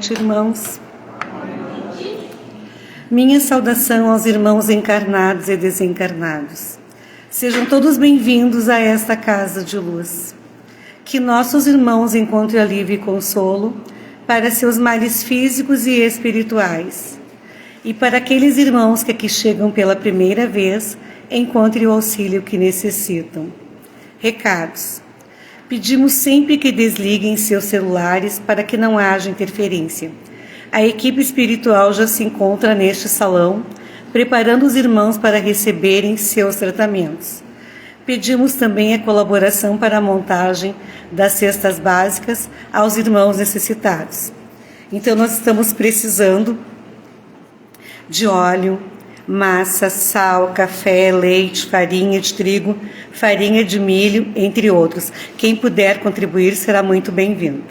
Irmãos, minha saudação aos irmãos encarnados e desencarnados. Sejam todos bem-vindos a esta casa de luz. Que nossos irmãos encontrem alívio e consolo para seus males físicos e espirituais. E para aqueles irmãos que aqui chegam pela primeira vez, encontrem o auxílio que necessitam. Recados. Pedimos sempre que desliguem seus celulares para que não haja interferência. A equipe espiritual já se encontra neste salão, preparando os irmãos para receberem seus tratamentos. Pedimos também a colaboração para a montagem das cestas básicas aos irmãos necessitados. Então, nós estamos precisando de óleo, massa, sal, café, leite, farinha de trigo, farinha de milho, entre outros. Quem puder contribuir será muito bem-vindo.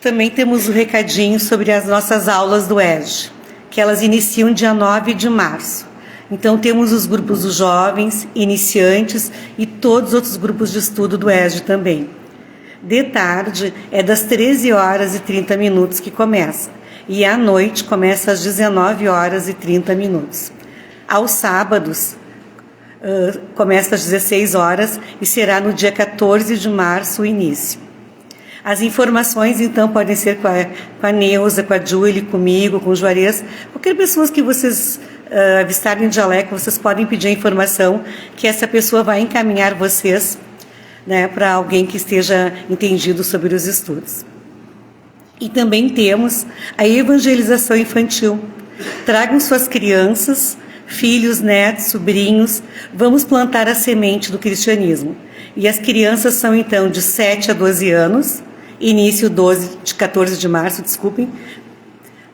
Também temos um recadinho sobre as nossas aulas do EJE, que elas iniciam dia 9 de março. Então temos os grupos dos jovens, iniciantes e todos os outros grupos de estudo do EJE também. De tarde é das 13h30 que começa. E à noite começa às 19h30. Aos sábados começa às 16h e será no dia 14 de março o início. As informações então podem ser com a Neuza, com a Julie, comigo, com o Juarez. Qualquer pessoa que vocês avistarem em Jaleco, vocês podem pedir a informação que essa pessoa vai encaminhar vocês, né, para alguém que esteja entendido sobre os estudos. E também temos a evangelização infantil. Tragam suas crianças, filhos, netos, sobrinhos. Vamos plantar a semente do cristianismo. E as crianças são então de 7 a 12 anos, início 14 de março,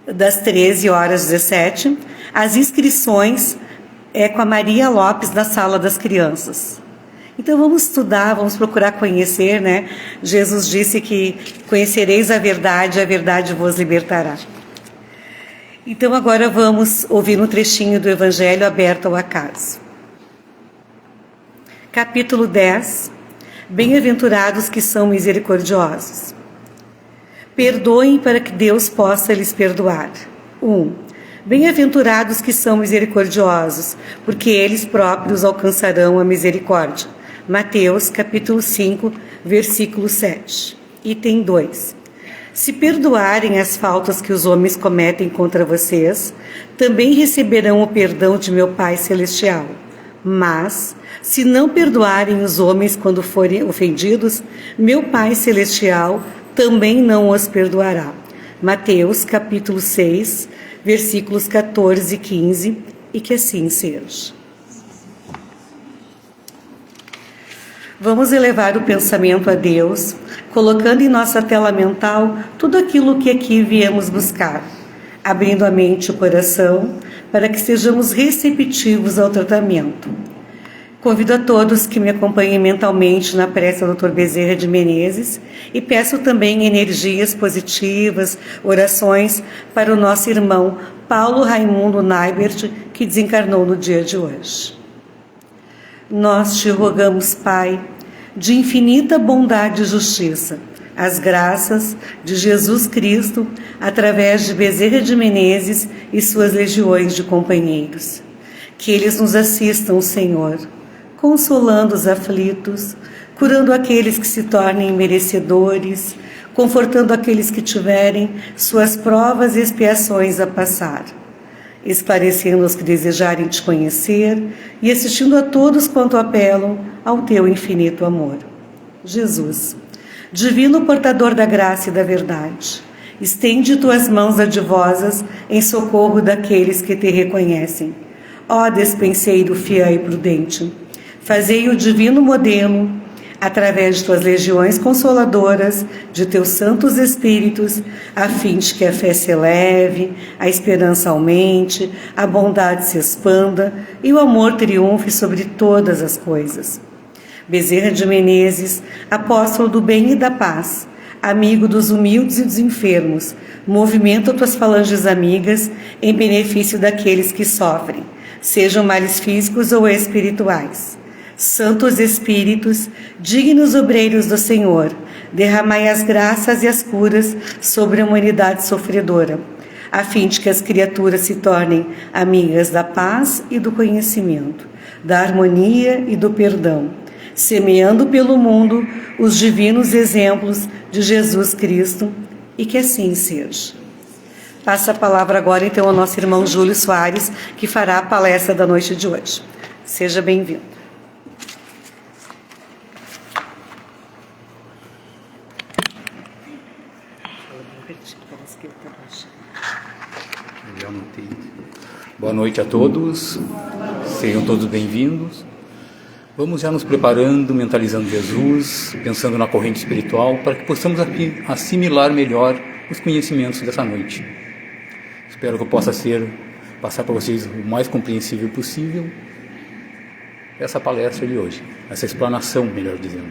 das 13h17. As inscrições é com a Maria Lopes na Sala das Crianças. Então vamos estudar, vamos procurar conhecer, né? Jesus disse que conhecereis a verdade vos libertará. Então agora vamos ouvir um trechinho do Evangelho aberto ao acaso. Capítulo 10. Bem-aventurados que são misericordiosos. Perdoem para que Deus possa lhes perdoar. 1. Bem-aventurados que são misericordiosos, porque eles próprios alcançarão a misericórdia. Mateus, capítulo 5, versículo 7. Item 2. Se perdoarem as faltas que os homens cometem contra vocês, também receberão o perdão de meu Pai Celestial. Mas, se não perdoarem os homens quando forem ofendidos, meu Pai Celestial também não os perdoará. Mateus, capítulo 6, versículos 14 e 15, e que assim seja. Vamos elevar o pensamento a Deus, colocando em nossa tela mental tudo aquilo que aqui viemos buscar, abrindo a mente e o coração para que sejamos receptivos ao tratamento. Convido a todos que me acompanhem mentalmente na prece do Dr. Bezerra de Menezes e peço também energias positivas, orações para o nosso irmão Paulo Raimundo Naibert, que desencarnou no dia de hoje. Nós te rogamos, Pai, de infinita bondade e justiça, as graças de Jesus Cristo, através de Bezerra de Menezes e suas legiões de companheiros. Que eles nos assistam, Senhor, consolando os aflitos, curando aqueles que se tornem merecedores, confortando aqueles que tiverem suas provas e expiações a passar, esclarecendo os que desejarem te conhecer e assistindo a todos quanto apelam ao teu infinito amor. Jesus, divino portador da graça e da verdade, estende tuas mãos adivosas em socorro daqueles que te reconhecem. Ó despenseiro fiel e prudente, fazei o divino modelo, através de tuas legiões consoladoras, de teus santos espíritos, a fim de que a fé se eleve, a esperança aumente, a bondade se expanda e o amor triunfe sobre todas as coisas. Bezerra de Menezes, apóstolo do bem e da paz, amigo dos humildes e dos enfermos, movimenta tuas falanges amigas em benefício daqueles que sofrem, sejam males físicos ou espirituais. Santos Espíritos, dignos obreiros do Senhor, derramai as graças e as curas sobre a humanidade sofredora, a fim de que as criaturas se tornem amigas da paz e do conhecimento, da harmonia e do perdão, semeando pelo mundo os divinos exemplos de Jesus Cristo, e que assim seja. Passa a palavra agora então ao nosso irmão Júlio Soares, que fará a palestra da noite de hoje. Seja bem-vindo. Boa noite a todos, sejam todos bem-vindos. Vamos já nos preparando, mentalizando Jesus, pensando na corrente espiritual, para que possamos assimilar melhor os conhecimentos dessa noite. Espero que eu possa passar para vocês o mais compreensível possível essa palestra de hoje, essa explanação, melhor dizendo.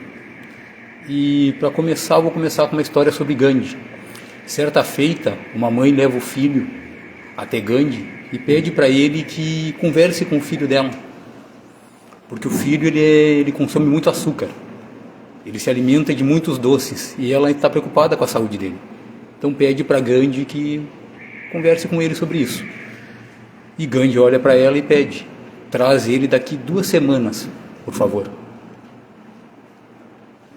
E para começar, eu vou começar com uma história sobre Gandhi. Certa feita, uma mãe leva o filho até Gandhi e pede para ele que converse com o filho dela, porque o filho ele consome muito açúcar, ele se alimenta de muitos doces e ela está preocupada com a saúde dele. Então pede para Gandhi que converse com ele sobre isso. E Gandhi olha para ela e pede: traz ele daqui 2 semanas, por favor.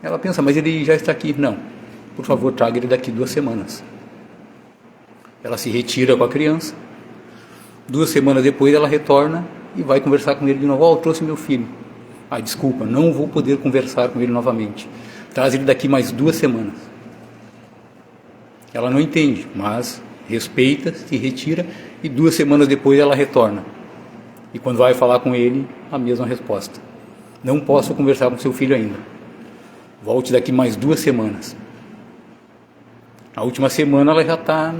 Ela pensa: mas ele já está aqui. Não, por favor, traga ele daqui 2 semanas. Ela se retira com a criança. 2 semanas depois ela retorna e vai conversar com ele de novo. Eu trouxe meu filho. Desculpa, não vou poder conversar com ele novamente. Traz ele daqui mais 2 semanas. Ela não entende, mas respeita, se retira e 2 semanas depois ela retorna. E quando vai falar com ele, a mesma resposta: não posso conversar com seu filho ainda. Volte daqui mais 2 semanas. Na última semana ela já está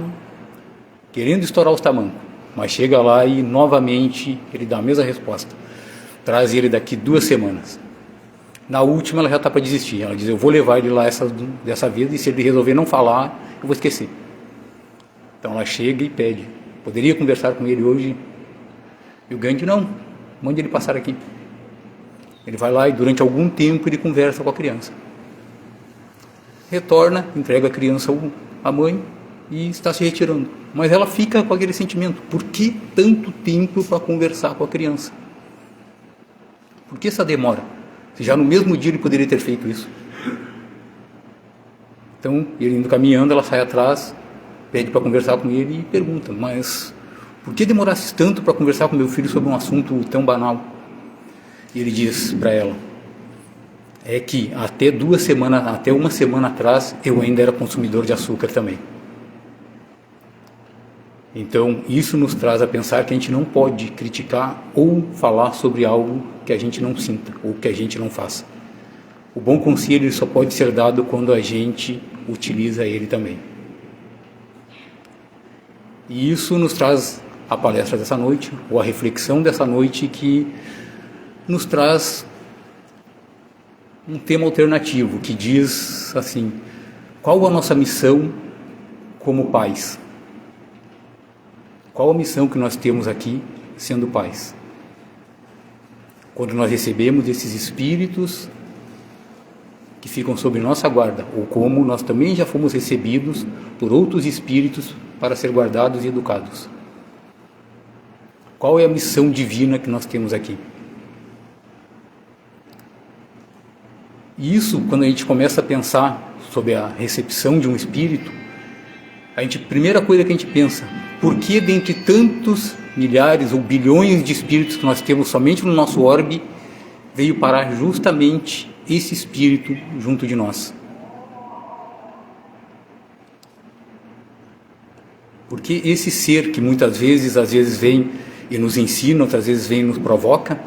querendo estourar os tamancos, mas chega lá e novamente ele dá a mesma resposta: traz ele daqui 2 semanas. Na última ela já está para desistir. Ela diz: eu vou levar ele lá dessa vez, e se ele resolver não falar, eu vou esquecer. Então ela chega e pede: poderia conversar com ele hoje? E o Gandhi: não, mande ele passar aqui. Ele vai lá e durante algum tempo ele conversa com a criança. Retorna, entrega a criança à mãe e está se retirando. Mas ela fica com aquele sentimento: por que tanto tempo para conversar com a criança? Por que essa demora? Se já no mesmo dia ele poderia ter feito isso. Então, ele indo caminhando, ela sai atrás, pede para conversar com ele e pergunta: mas por que demorasse tanto para conversar com meu filho sobre um assunto tão banal? E ele diz para ela: é que até 1 semana atrás, eu ainda era consumidor de açúcar também. Então, isso nos traz a pensar que a gente não pode criticar ou falar sobre algo que a gente não sinta ou que a gente não faça. O bom conselho só pode ser dado quando a gente utiliza ele também. E isso nos traz a palestra dessa noite, ou a reflexão dessa noite, que nos traz um tema alternativo, que diz assim: qual a nossa missão como pais? Qual a missão que nós temos aqui sendo pais? Quando nós recebemos esses espíritos que ficam sob nossa guarda, ou como nós também já fomos recebidos por outros espíritos para ser guardados e educados. Qual é a missão divina que nós temos aqui? E isso, quando a gente começa a pensar sobre a recepção de um espírito, a primeira coisa que a gente pensa: por que dentre tantos milhares ou bilhões de espíritos que nós temos somente no nosso orbe, veio parar justamente esse espírito junto de nós? Porque esse ser que muitas vezes, às vezes vem e nos ensina, outras vezes vem e nos provoca.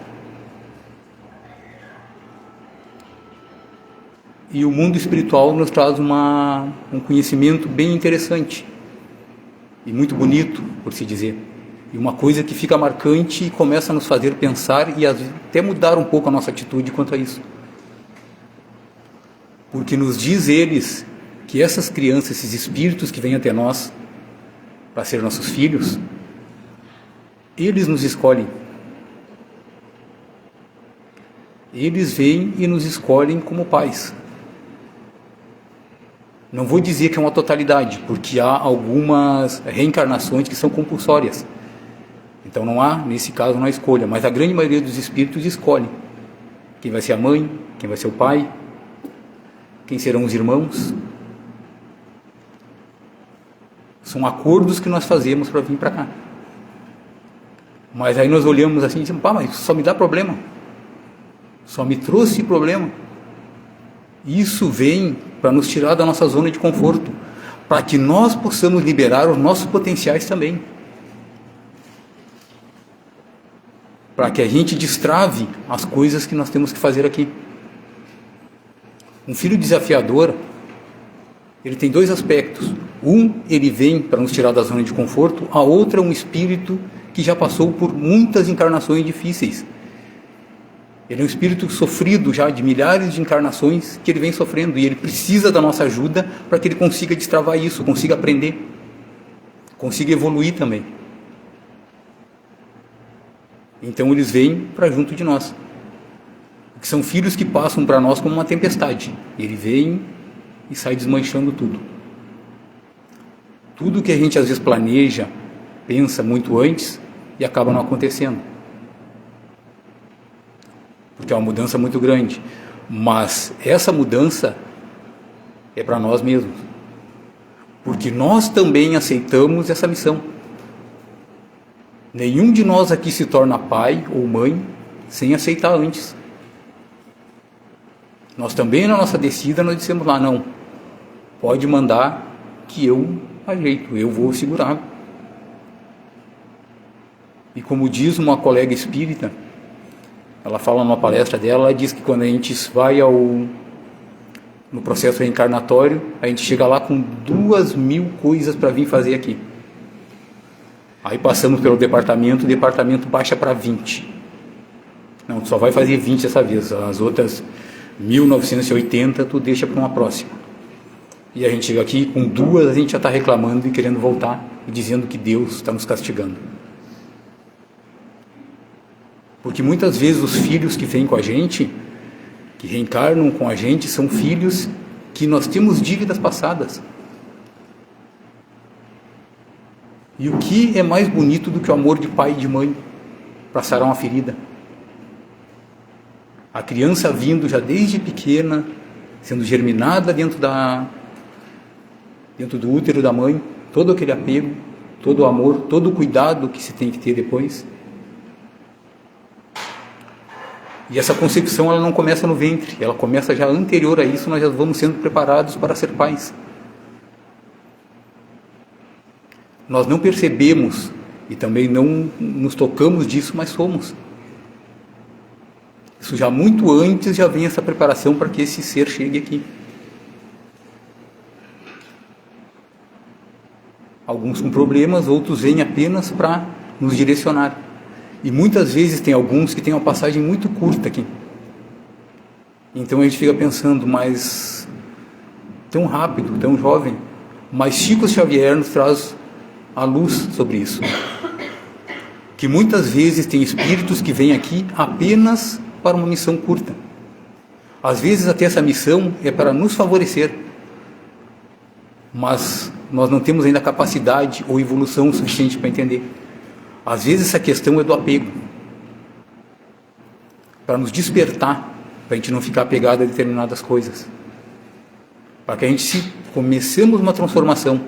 E o mundo espiritual nos traz um conhecimento bem interessante e muito bonito, por se dizer. E uma coisa que fica marcante e começa a nos fazer pensar e até mudar um pouco a nossa atitude quanto a isso. Porque nos diz eles que essas crianças, esses espíritos que vêm até nós para ser nossos filhos, eles nos escolhem. Eles vêm e nos escolhem como pais. Não vou dizer que é uma totalidade, porque há algumas reencarnações que são compulsórias. Então não há, nesse caso, não há escolha, mas a grande maioria dos espíritos escolhe quem vai ser a mãe, quem vai ser o pai, quem serão os irmãos. São acordos que nós fazemos para vir para cá. Mas aí nós olhamos assim e dizemos, pá, mas só me dá problema. Só me trouxe problema. Isso vem para nos tirar da nossa zona de conforto, para que nós possamos liberar os nossos potenciais também. Para que a gente destrave as coisas que nós temos que fazer aqui. Um filho desafiador, ele tem dois aspectos. Um, ele vem para nos tirar da zona de conforto. A outra é um espírito que já passou por muitas encarnações difíceis. Ele é um espírito sofrido já de milhares de encarnações que ele vem sofrendo. E ele precisa da nossa ajuda para que ele consiga destravar isso, consiga aprender, consiga evoluir também. Então eles vêm para junto de nós. Que são filhos que passam para nós como uma tempestade. Ele vem e sai desmanchando tudo. Tudo que a gente às vezes planeja, pensa muito antes e acaba não acontecendo. Porque é uma mudança muito grande. Mas essa mudança é para nós mesmos. Porque nós também aceitamos essa missão. Nenhum de nós aqui se torna pai ou mãe sem aceitar antes. Nós também, na nossa descida, nós dissemos lá, não, pode mandar que eu ajeito, eu vou segurar. E como diz uma colega espírita, ela fala numa palestra dela, ela diz que quando a gente vai no processo reencarnatório, a gente chega lá com 2.000 coisas para vir fazer aqui. Aí passamos pelo departamento, o departamento baixa para 20. Não, tu só vai fazer 20 dessa vez, as outras 1980 tu deixa para uma próxima. E a gente chega aqui com 2, a gente já está reclamando e querendo voltar e dizendo que Deus está nos castigando. Porque muitas vezes os filhos que vêm com a gente, que reencarnam com a gente, são filhos que nós temos dívidas passadas. E o que é mais bonito do que o amor de pai e de mãe para sarar uma ferida? A criança vindo já desde pequena, sendo germinada dentro do útero da mãe, todo aquele apego, todo o amor, todo o cuidado que se tem que ter depois. E essa concepção ela não começa no ventre, ela começa já anterior a isso, nós já vamos sendo preparados para ser pais. Nós não percebemos e também não nos tocamos disso, mas somos. Isso já muito antes já vem essa preparação para que esse ser chegue aqui. Alguns com problemas, outros vêm apenas para nos direcionar. E muitas vezes tem alguns que têm uma passagem muito curta aqui. Então a gente fica pensando, mas tão rápido, tão jovem. Mas Chico Xavier nos traz a luz sobre isso. Que muitas vezes tem espíritos que vêm aqui apenas para uma missão curta. Às vezes até essa missão é para nos favorecer. Mas nós não temos ainda capacidade ou evolução suficiente para entender. Às vezes essa questão é do apego. Para nos despertar, para a gente não ficar apegado a determinadas coisas. Para que a gente comecemos uma transformação.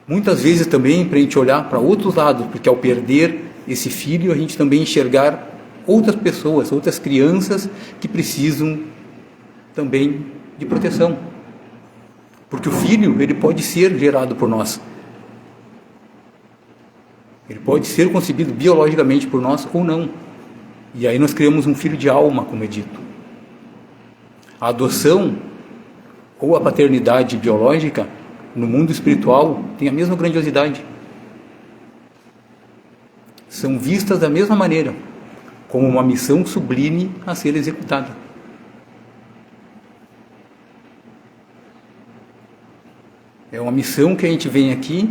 Muitas vezes também para a gente olhar para outros lados, porque ao perder esse filho, a gente também enxergar outras pessoas, outras crianças que precisam também de proteção. Porque o filho, ele pode ser gerado por nós. Ele pode ser concebido biologicamente por nós ou não. E aí nós criamos um filho de alma, como é dito. A adoção ou a paternidade biológica, no mundo espiritual, tem a mesma grandiosidade. São vistas da mesma maneira, como uma missão sublime a ser executada. É uma missão que a gente vem aqui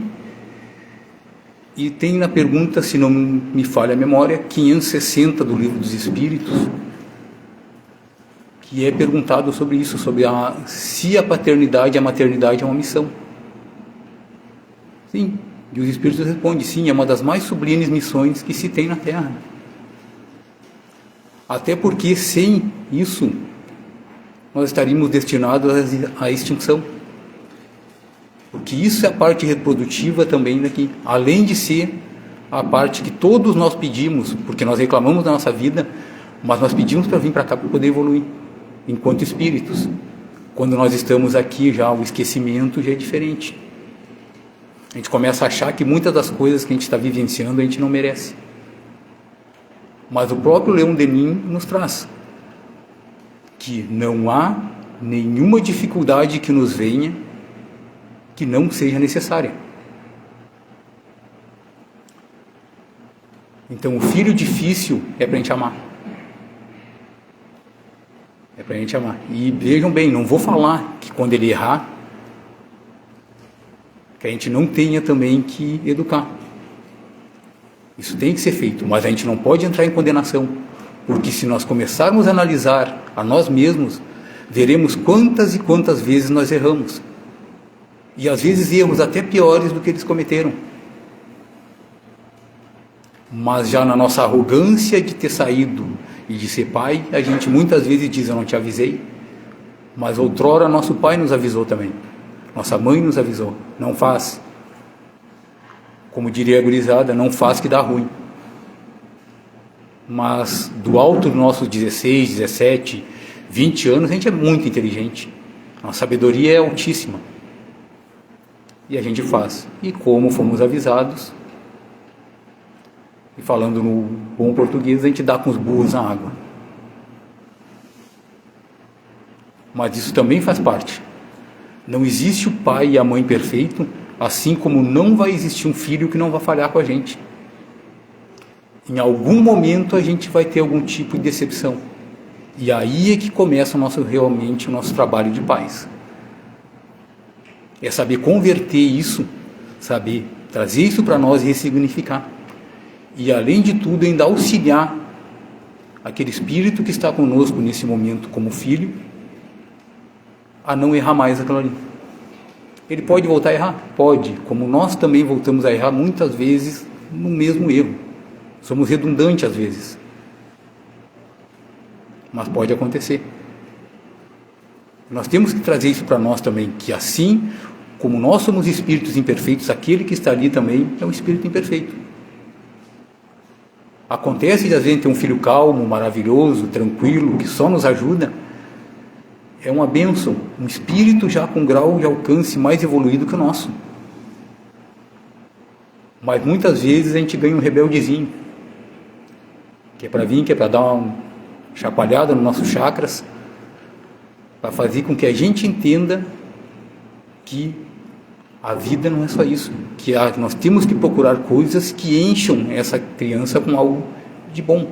e tem na pergunta, se não me falha a memória, 560 do Livro dos Espíritos, que é perguntado sobre isso, sobre se a paternidade e a maternidade é uma missão. Sim, e os Espíritos respondem, sim, é uma das mais sublimes missões que se tem na Terra. Até porque sem isso, nós estaríamos destinados à extinção. Porque isso é a parte reprodutiva também daqui, além de ser a parte que todos nós pedimos, porque nós reclamamos da nossa vida, mas nós pedimos para vir para cá para poder evoluir, enquanto espíritos. Quando nós estamos aqui já, o esquecimento já é diferente. A gente começa a achar que muitas das coisas que a gente está vivenciando a gente não merece. Mas o próprio Leon Denis nos traz que não há nenhuma dificuldade que nos venha que não seja necessária. Então o filho difícil é para a gente amar. É para a gente amar. E vejam bem, não vou falar que quando ele errar, que a gente não tenha também que educar. Isso tem que ser feito, mas a gente não pode entrar em condenação, porque se nós começarmos a analisar a nós mesmos, veremos quantas e quantas vezes nós erramos. E às vezes erros até piores do que eles cometeram. Mas já na nossa arrogância de ter saído e de ser pai, a gente muitas vezes diz, eu não te avisei. Mas outrora nosso pai nos avisou também. Nossa mãe nos avisou, não faz. Como diria a gurizada, não faz que dá ruim. Mas do alto dos nossos 16, 17, 20 anos, a gente é muito inteligente. Nossa sabedoria é altíssima. E a gente faz. E como fomos avisados, e falando no bom português, a gente dá com os burros na água. Mas isso também faz parte. Não existe o pai e a mãe perfeito, assim como não vai existir um filho que não vai falhar com a gente. Em algum momento a gente vai ter algum tipo de decepção. E aí é que começa realmente o nosso trabalho de pais. É saber converter isso, saber trazer isso para nós e ressignificar. E além de tudo ainda auxiliar aquele espírito que está conosco nesse momento como filho, a não errar mais aquilo ali. Ele pode voltar a errar? Pode, como nós também voltamos a errar muitas vezes no mesmo erro. Somos redundantes às vezes. Mas pode acontecer. Nós temos que trazer isso para nós também, que assim como nós somos espíritos imperfeitos, aquele que está ali também é um espírito imperfeito. Acontece de às vezes ter um filho calmo, maravilhoso, tranquilo, que só nos ajuda. É uma bênção, um espírito já com grau de alcance mais evoluído que o nosso. Mas muitas vezes a gente ganha um rebeldezinho, que é para vir, que é para dar uma chacoalhada nos nossos chakras, para fazer com que a gente entenda que a vida não é só isso, que nós temos que procurar coisas que encham essa criança com algo de bom.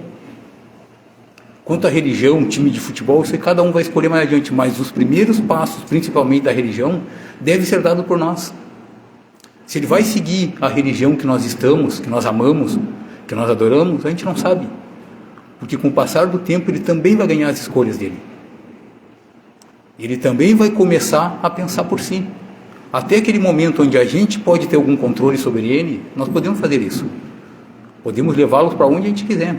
Quanto à religião, um time de futebol, isso cada um vai escolher mais adiante, mas os primeiros passos, principalmente da religião, devem ser dados por nós. Se ele vai seguir a religião que nós estamos, que nós amamos, que nós adoramos, a gente não sabe. Porque com o passar do tempo ele também vai ganhar as escolhas dele. Ele também vai começar a pensar por si. Até aquele momento onde a gente pode ter algum controle sobre ele, nós podemos fazer isso. Podemos levá-los para onde a gente quiser.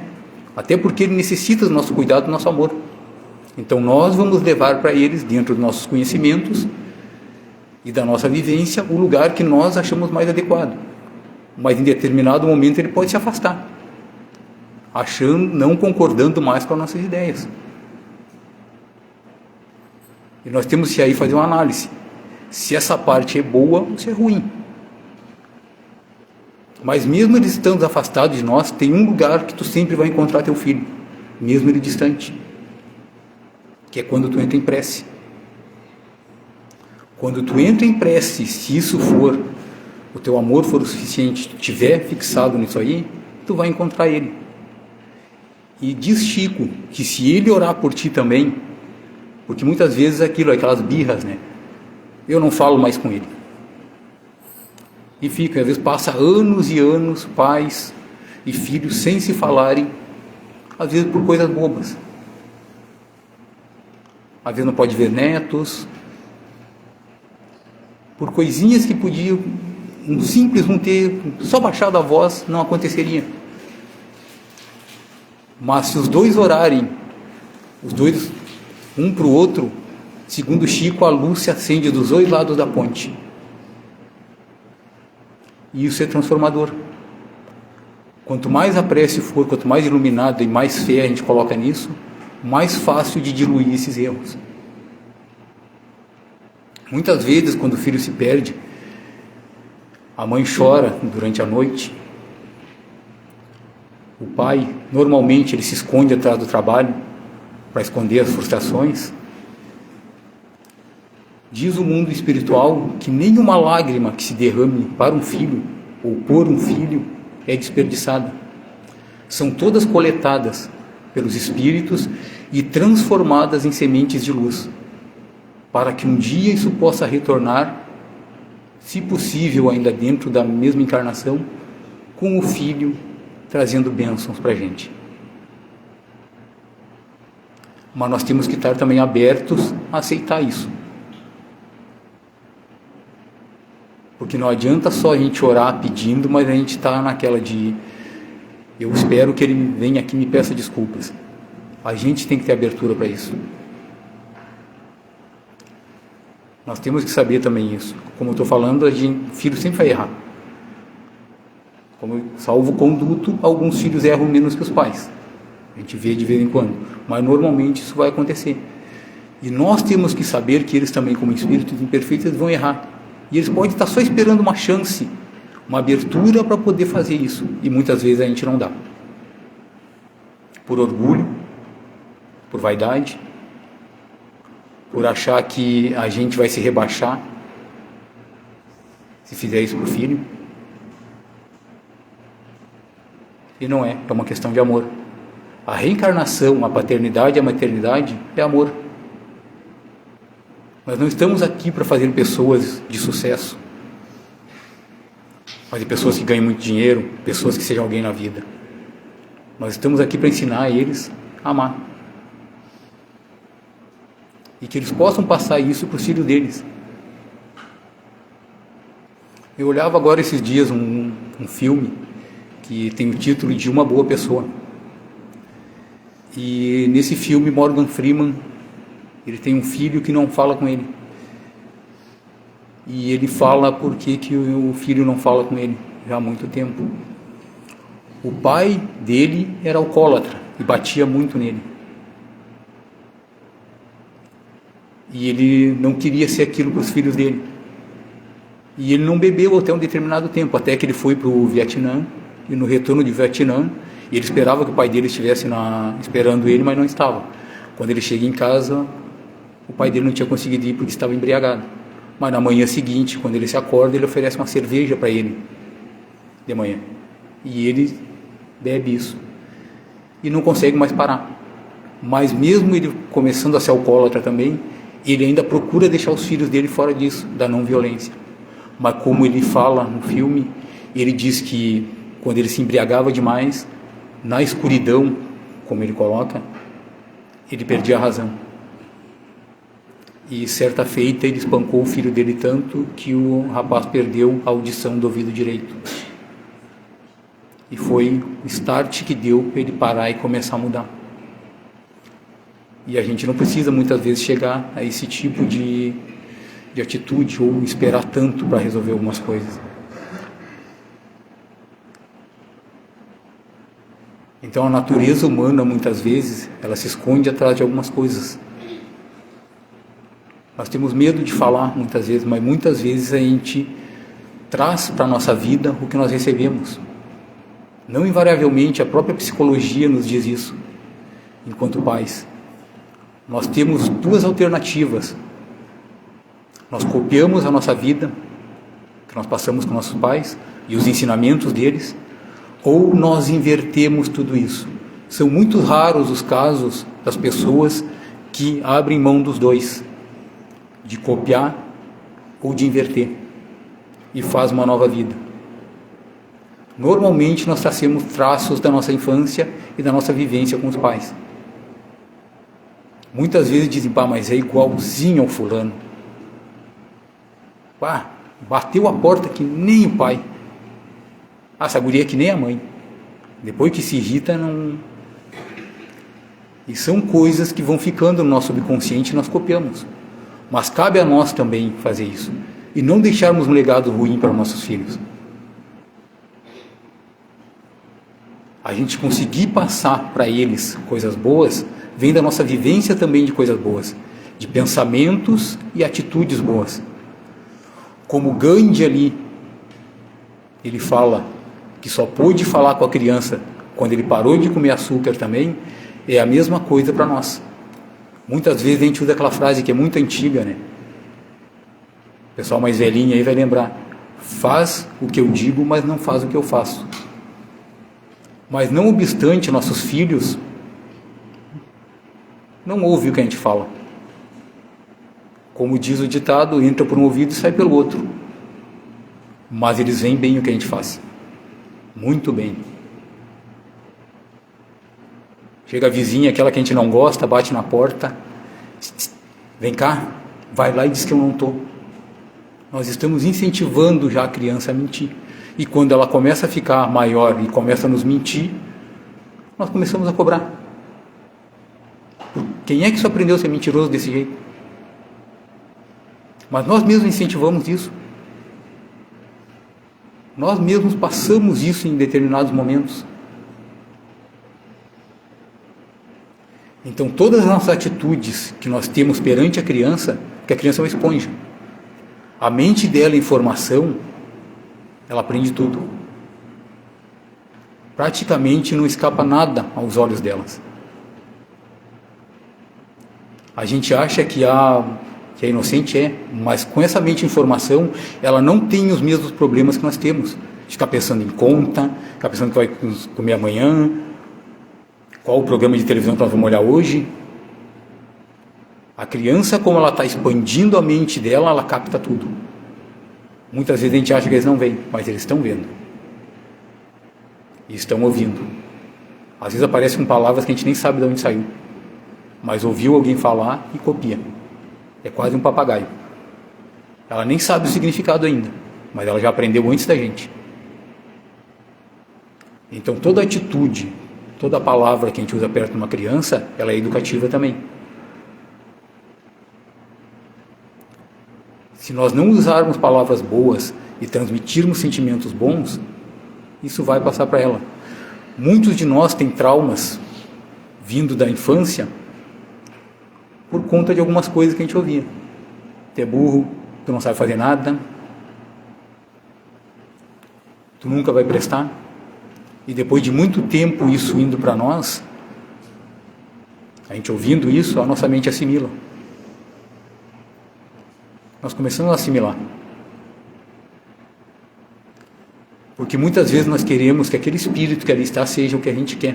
Até porque ele necessita do nosso cuidado, do nosso amor. Então nós vamos levar para eles, dentro dos nossos conhecimentos e da nossa vivência, o lugar que nós achamos mais adequado. Mas em determinado momento ele pode se afastar, não concordando mais com as nossas ideias. E nós temos que aí fazer uma análise. Se essa parte é boa ou se é ruim. Mas mesmo eles estando afastados de nós, tem um lugar que tu sempre vai encontrar teu filho, mesmo ele distante, que é quando tu entra em prece. Quando tu entra em prece, se isso for, o teu amor for o suficiente, tu estiver fixado nisso aí, tu vai encontrar ele. E diz Chico que se ele orar por ti também, porque muitas vezes aquelas birras, né? Eu não falo mais com ele. E fica, às vezes passa anos e anos, pais e filhos sem se falarem, às vezes por coisas bobas. às vezes não pode ver netos, por coisinhas que podiam, um simples não ter só baixado a voz, não aconteceria. Mas se os dois orarem, os dois, um para o outro, segundo Chico, a luz se acende dos dois lados da ponte. E isso é transformador. Quanto mais a prece for, quanto mais iluminado e mais fé a gente coloca nisso, mais fácil de diluir esses erros. Muitas vezes, quando o filho se perde, a mãe chora durante a noite. O pai, normalmente, ele se esconde atrás do trabalho para esconder as frustrações. Diz o mundo espiritual que nenhuma lágrima que se derrame para um filho ou por um filho é desperdiçada. São todas coletadas pelos espíritos e transformadas em sementes de luz, para que um dia isso possa retornar, se possível ainda dentro da mesma encarnação, com o filho trazendo bênçãos para a gente. Mas nós temos que estar também abertos a aceitar isso. Porque não adianta só a gente orar pedindo, mas a gente está naquela de eu espero que ele venha aqui e me peça desculpas. A gente tem que ter abertura para isso. Nós temos que saber também isso. Como eu estou falando, o filho sempre vai errar. Como salvo-conduto, alguns filhos erram menos que os pais. A gente vê de vez em quando. Mas normalmente isso vai acontecer. E nós temos que saber que eles também, como espíritos imperfeitos, eles vão errar. E eles podem estar só esperando uma chance, uma abertura para poder fazer isso. E muitas vezes a gente não dá. Por orgulho, por vaidade, por achar que a gente vai se rebaixar se fizer isso para o filho. E não é uma questão de amor. A reencarnação, a paternidade e a maternidade é amor. Nós não estamos aqui para fazer pessoas de sucesso, fazer pessoas que ganhem muito dinheiro, pessoas que sejam alguém na vida. Nós estamos aqui para ensinar eles a amar. E que eles possam passar isso para os filhos deles. Eu olhava agora esses dias um filme que tem o título de Uma Boa Pessoa. E nesse filme Morgan Freeman, ele tem um filho que não fala com ele. E ele fala por que o filho não fala com ele já há muito tempo. O pai dele era alcoólatra e batia muito nele. E ele não queria ser aquilo para os filhos dele. E ele não bebeu até um determinado tempo, até que ele foi para o Vietnã. E no retorno de Vietnã, ele esperava que o pai dele estivesse esperando ele, mas não estava. Quando ele chega em casa, o pai dele não tinha conseguido ir porque estava embriagado. Mas na manhã seguinte, quando ele se acorda, ele oferece uma cerveja para ele, de manhã. E ele bebe isso. E não consegue mais parar. Mas mesmo ele começando a ser alcoólatra também, ele ainda procura deixar os filhos dele fora disso, da não violência. Mas como ele fala no filme, ele diz que quando ele se embriagava demais, na escuridão, como ele coloca, ele perdia a razão. E certa feita ele espancou o filho dele tanto que o rapaz perdeu a audição do ouvido direito. E foi o start que deu para ele parar e começar a mudar. E a gente não precisa muitas vezes chegar a esse tipo de atitude ou esperar tanto para resolver algumas coisas. Então a natureza humana muitas vezes ela se esconde atrás de algumas coisas. Nós temos medo de falar muitas vezes, mas muitas vezes a gente traz para a nossa vida o que nós recebemos. Não invariavelmente, a própria psicologia nos diz isso, enquanto pais. Nós temos duas alternativas. Nós copiamos a nossa vida, que nós passamos com nossos pais, e os ensinamentos deles, ou nós invertemos tudo isso. São muito raros os casos das pessoas que abrem mão dos dois, de copiar ou de inverter, e faz uma nova vida. Normalmente nós trazemos traços da nossa infância e da nossa vivência com os pais. Muitas vezes dizem, pá, mas é igualzinho ao fulano. Pá, bateu a porta que nem o pai. Essa guria é que nem a mãe. Depois que se irrita, não... E são coisas que vão ficando no nosso subconsciente e nós copiamos. Mas cabe a nós também fazer isso. E não deixarmos um legado ruim para nossos filhos. A gente conseguir passar para eles coisas boas, vem da nossa vivência também de coisas boas. De pensamentos e atitudes boas. Como Gandhi ali, ele fala que só pôde falar com a criança quando ele parou de comer açúcar também, é a mesma coisa para nós. Muitas vezes a gente usa aquela frase que é muito antiga, né? O pessoal mais velhinho aí vai lembrar. Faz o que eu digo, mas não faz o que eu faço. Mas não obstante, nossos filhos não ouvem o que a gente fala. Como diz o ditado, entra por um ouvido e sai pelo outro. Mas eles veem bem o que a gente faz. Muito bem. Chega a vizinha, aquela que a gente não gosta, bate na porta. Vem cá, vai lá e diz que eu não estou. Nós estamos incentivando já a criança a mentir. E quando ela começa a ficar maior e começa a nos mentir, nós começamos a cobrar. Quem é que isso aprendeu a ser mentiroso desse jeito? Mas nós mesmos incentivamos isso. Nós mesmos passamos isso em determinados momentos. Então todas as nossas atitudes que nós temos perante a criança, porque a criança é uma esponja. A mente dela, informação, ela aprende tudo. Praticamente não escapa nada aos olhos delas. A gente acha que a inocente mas com essa mente informação, ela não tem os mesmos problemas que nós temos. Ficar pensando em conta, ficar pensando que vai comer amanhã, qual o programa de televisão que nós vamos olhar hoje. A criança, como ela está expandindo a mente dela, ela capta tudo. Muitas vezes a gente acha que eles não veem, mas eles estão vendo. E estão ouvindo. Às vezes aparecem com palavras que a gente nem sabe de onde saiu. Mas ouviu alguém falar e copia. É quase um papagaio. Ela nem sabe o significado ainda, mas ela já aprendeu antes da gente. Então toda atitude, toda palavra que a gente usa perto de uma criança, ela é educativa também. Se nós não usarmos palavras boas e transmitirmos sentimentos bons, isso vai passar para ela. Muitos de nós têm traumas vindo da infância por conta de algumas coisas que a gente ouvia. Tu é burro, tu não sabe fazer nada, tu nunca vai prestar. E depois de muito tempo isso indo para nós, a gente ouvindo isso, a nossa mente assimila. Nós começamos a assimilar. Porque muitas vezes nós queremos que aquele espírito que ali está seja o que a gente quer.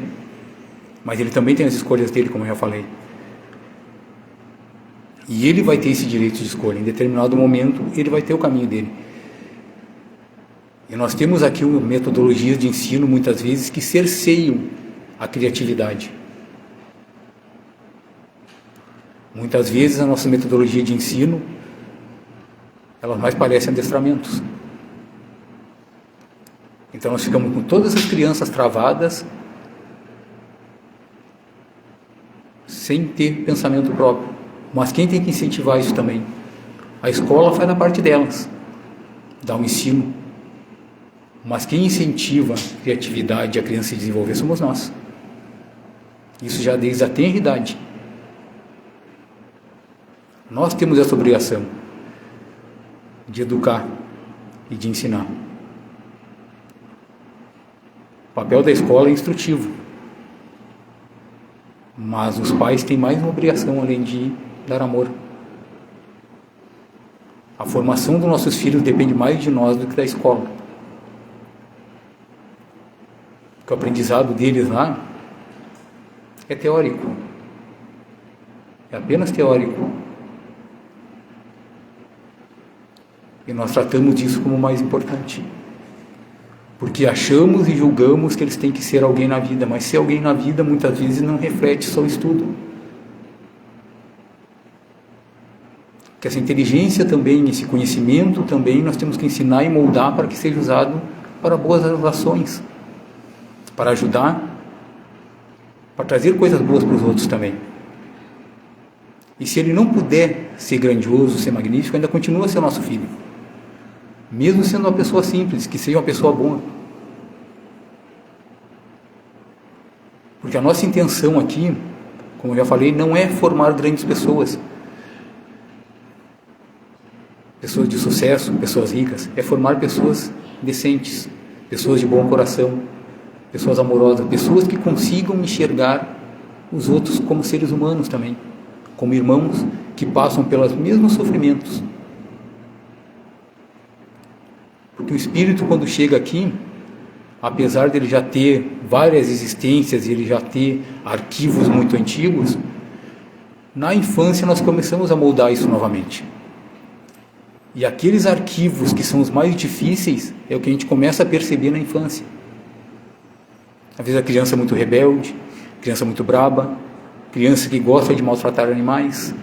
Mas ele também tem as escolhas dele, como eu já falei. E ele vai ter esse direito de escolha. Em determinado momento, ele vai ter o caminho dele. E nós temos aqui metodologias de ensino, muitas vezes, que cerceiam a criatividade. Muitas vezes a nossa metodologia de ensino, elas mais parecem adestramentos. Então nós ficamos com todas as crianças travadas, sem ter pensamento próprio. Mas quem tem que incentivar isso também? A escola faz a parte delas, dá um ensino. Mas quem incentiva a criatividade e a criança se desenvolver somos nós. Isso já desde a tenra idade. Nós temos essa obrigação de educar e de ensinar. O papel da escola é instrutivo. Mas os pais têm mais uma obrigação além de dar amor. A formação dos nossos filhos depende mais de nós do que da escola. Porque o aprendizado deles lá é teórico. É apenas teórico. E nós tratamos disso como o mais importante. Porque achamos e julgamos que eles têm que ser alguém na vida, mas ser alguém na vida muitas vezes não reflete só o estudo. que essa inteligência também, esse conhecimento também, nós temos que ensinar e moldar para que seja usado para boas ações, para ajudar, para trazer coisas boas para os outros também. E se ele não puder ser grandioso, ser magnífico, ainda continua a ser nosso filho. Mesmo sendo uma pessoa simples, que seja uma pessoa boa. Porque a nossa intenção aqui, como eu já falei, não é formar grandes pessoas. Pessoas de sucesso, pessoas ricas. É formar pessoas decentes, pessoas de bom coração, pessoas amorosas, pessoas que consigam enxergar os outros como seres humanos também, como irmãos que passam pelos mesmos sofrimentos. Porque o espírito, quando chega aqui, apesar de ele já ter várias existências e ele já ter arquivos muito antigos, na infância nós começamos a moldar isso novamente. E aqueles arquivos que são os mais difíceis é o que a gente começa a perceber na infância. Às vezes a criança é muito rebelde, criança muito braba, criança que gosta de maltratar animais.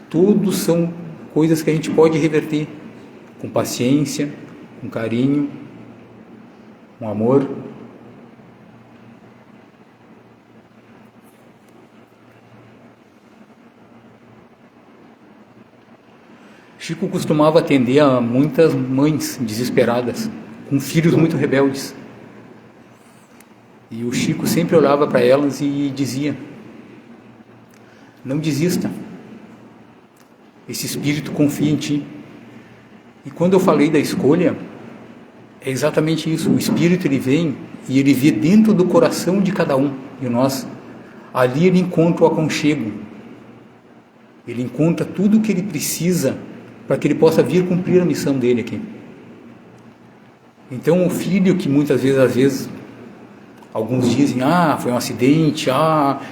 Tudo são coisas que a gente pode reverter com paciência, com carinho, com amor. Chico costumava atender a muitas mães desesperadas, com filhos muito rebeldes. E o Chico sempre olhava para elas e dizia: não desista, esse espírito confia em ti. E quando eu falei da escolha, é exatamente isso. O espírito, ele vem e ele vê dentro do coração de cada um de nós. Ali ele encontra o aconchego, ele encontra tudo o que ele precisa para que ele possa vir cumprir a missão dele aqui. Então o filho que muitas vezes alguns dizem: foi um acidente,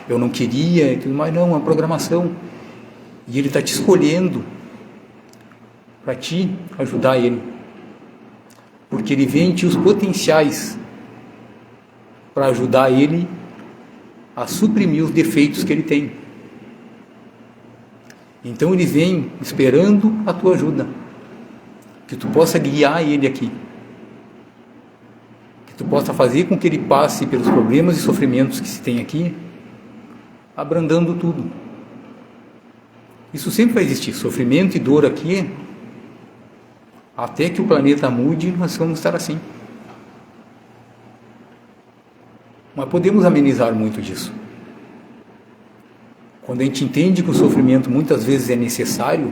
eu não queria, mas não, é uma programação. E ele está te escolhendo para te ajudar ele. Porque ele vê em ti os potenciais para ajudar ele a suprimir os defeitos que ele tem. Então ele vem esperando a tua ajuda, que tu possa guiar ele aqui, que tu possa fazer com que ele passe pelos problemas e sofrimentos que se tem aqui, abrandando tudo. Isso sempre vai existir, sofrimento e dor aqui, até que o planeta mude, nós vamos estar assim. Mas podemos amenizar muito disso. Quando a gente entende que o sofrimento muitas vezes é necessário,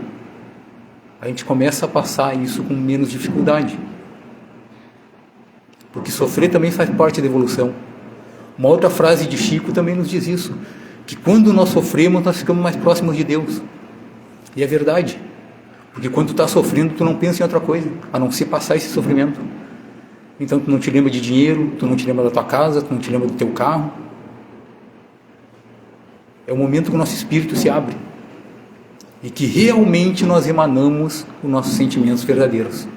a gente começa a passar isso com menos dificuldade. Porque sofrer também faz parte da evolução. Uma outra frase de Chico também nos diz isso, que quando nós sofremos, nós ficamos mais próximos de Deus. E é verdade. Porque quando tu está sofrendo, tu não pensa em outra coisa, a não ser passar esse sofrimento. Então tu não te lembra de dinheiro, tu não te lembra da tua casa, tu não te lembra do teu carro. É o momento que o nosso espírito se abre e que realmente nós emanamos os nossos sentimentos verdadeiros.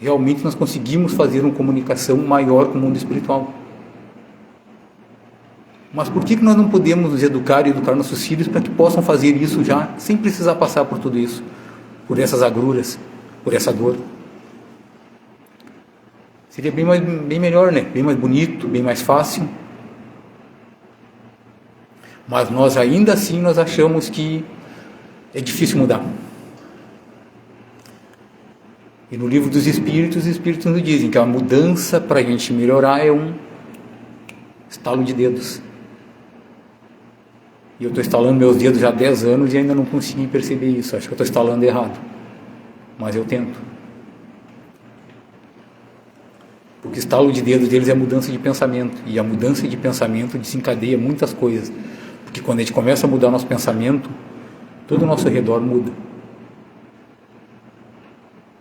Realmente nós conseguimos fazer uma comunicação maior com o mundo espiritual. Mas por que nós não podemos nos educar e educar nossos filhos para que possam fazer isso já, sem precisar passar por tudo isso, por essas agruras, por essa dor? Seria bem melhor, né? Bem mais bonito, bem mais fácil. Mas nós ainda assim nós achamos que é difícil mudar. E no livro dos Espíritos, os Espíritos nos dizem que a mudança para a gente melhorar é um estalo de dedos. E eu estou estalando meus dedos já há 10 anos e ainda não consegui perceber isso. Acho que eu estou estalando errado. Mas eu tento. Porque o estalo de dedos deles é a mudança de pensamento. E a mudança de pensamento desencadeia muitas coisas. Porque quando a gente começa a mudar nosso pensamento, todo o nosso redor muda.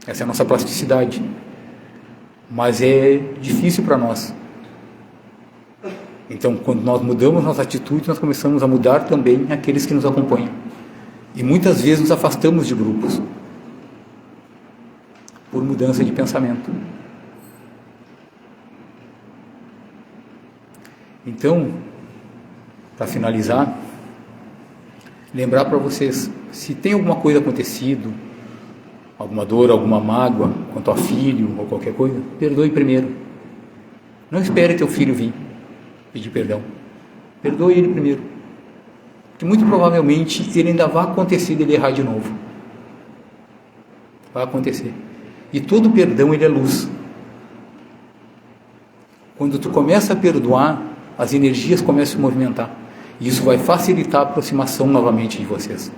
Essa é a nossa plasticidade. Mas é difícil para nós. Então, quando nós mudamos nossa atitude, nós começamos a mudar também aqueles que nos acompanham. E muitas vezes nos afastamos de grupos por mudança de pensamento. Então, para finalizar, lembrar para vocês, se tem alguma coisa acontecido, alguma dor, alguma mágoa quanto a filho ou qualquer coisa, perdoe primeiro. Não espere teu filho vir pedir perdão. Perdoe ele primeiro. Porque muito provavelmente ele ainda vai acontecer dele errar de novo. Vai acontecer. E todo perdão ele é luz. Quando tu começa a perdoar, as energias começam a se movimentar. E isso vai facilitar a aproximação novamente de vocês.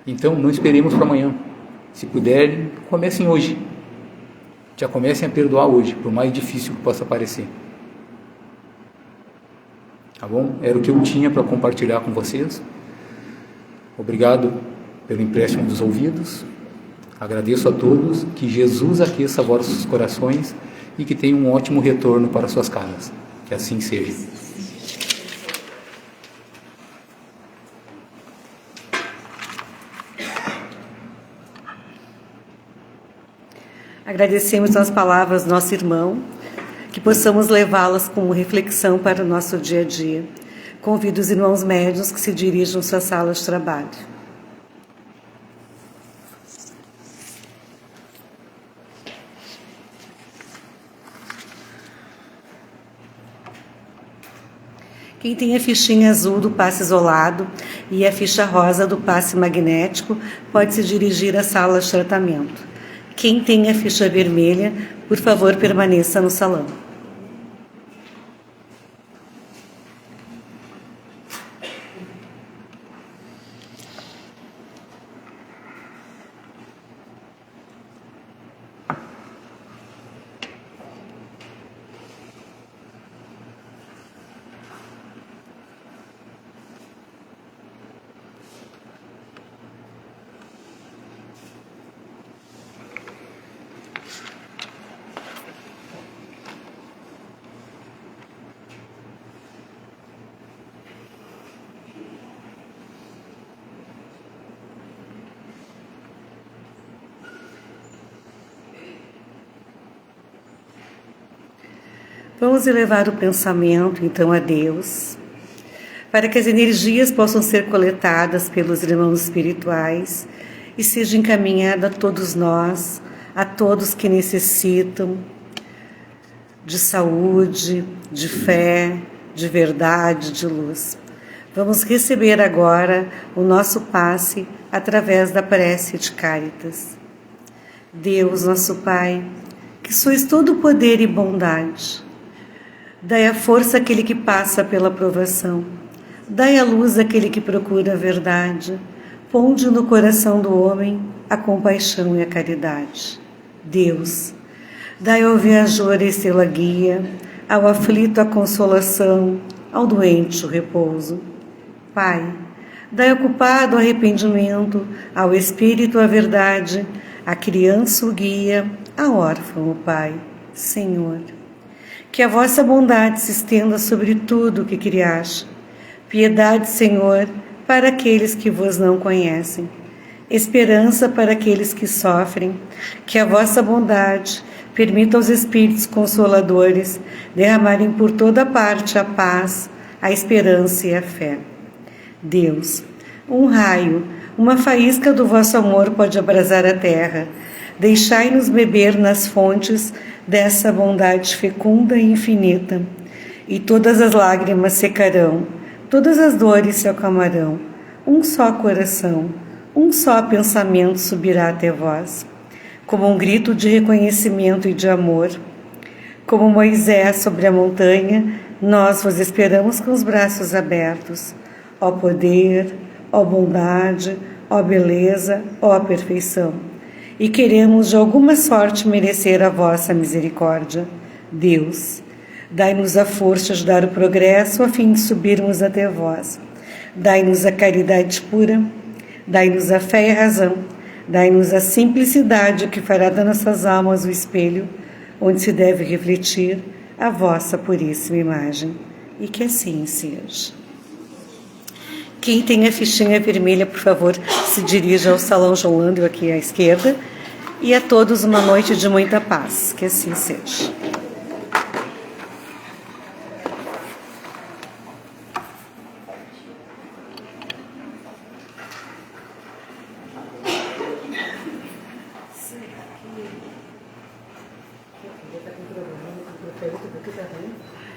Então, não esperemos para amanhã. Se puderem, comecem hoje. Já comecem a perdoar hoje, por mais difícil que possa parecer. Tá bom? Era o que eu tinha para compartilhar com vocês. Obrigado pelo empréstimo dos ouvidos. Agradeço a todos. Que Jesus aqueça vossos corações e que tenham um ótimo retorno para suas casas. Que assim seja. Agradecemos as palavras do nosso irmão, que possamos levá-las como reflexão para o nosso dia a dia. Convido os irmãos médiuns que se dirijam às suas salas de trabalho. Quem tem a fichinha azul do passe isolado e a ficha rosa do passe magnético pode se dirigir à sala de tratamento. Quem tem a ficha vermelha, por favor, permaneça no salão. Vamos elevar o pensamento, então, a Deus, para que as energias possam ser coletadas pelos irmãos espirituais e seja encaminhada a todos nós, a todos que necessitam de saúde, de fé, de verdade, de luz. Vamos receber agora o nosso passe através da prece de Cáritas. Deus, nosso Pai, que sois todo poder e bondade, dai a força àquele que passa pela provação. Dai a luz àquele que procura a verdade. Ponde no coração do homem a compaixão e a caridade. Deus, dai ao viajor a estrela guia, ao aflito a consolação, ao doente o repouso. Pai, dai ao culpado o arrependimento, ao espírito a verdade, à criança o guia, ao órfão o Pai. Senhor, que a vossa bondade se estenda sobre tudo o que criaste. Piedade, Senhor, para aqueles que vos não conhecem. Esperança para aqueles que sofrem. Que a vossa bondade permita aos Espíritos Consoladores derramarem por toda parte a paz, a esperança e a fé. Deus, um raio, uma faísca do vosso amor pode abrasar a terra. Deixai-nos beber nas fontes dessa bondade fecunda e infinita, e todas as lágrimas secarão, todas as dores se acalmarão, um só coração, um só pensamento subirá até vós, como um grito de reconhecimento e de amor. Como Moisés sobre a montanha, nós vos esperamos com os braços abertos. Ó poder, ó bondade, ó beleza, ó perfeição. E queremos de alguma sorte merecer a vossa misericórdia. Deus, dai-nos a força de dar o progresso a fim de subirmos até vós. Dai-nos a caridade pura, dai-nos a fé e a razão, dai-nos a simplicidade que fará das nossas almas o espelho, onde se deve refletir a vossa puríssima imagem. E que assim seja. Quem tem a fichinha vermelha, por favor, se dirija ao Salão João Landel, aqui à esquerda. E a todos uma noite de muita paz. Que assim seja. Perfeito, porque tá bem.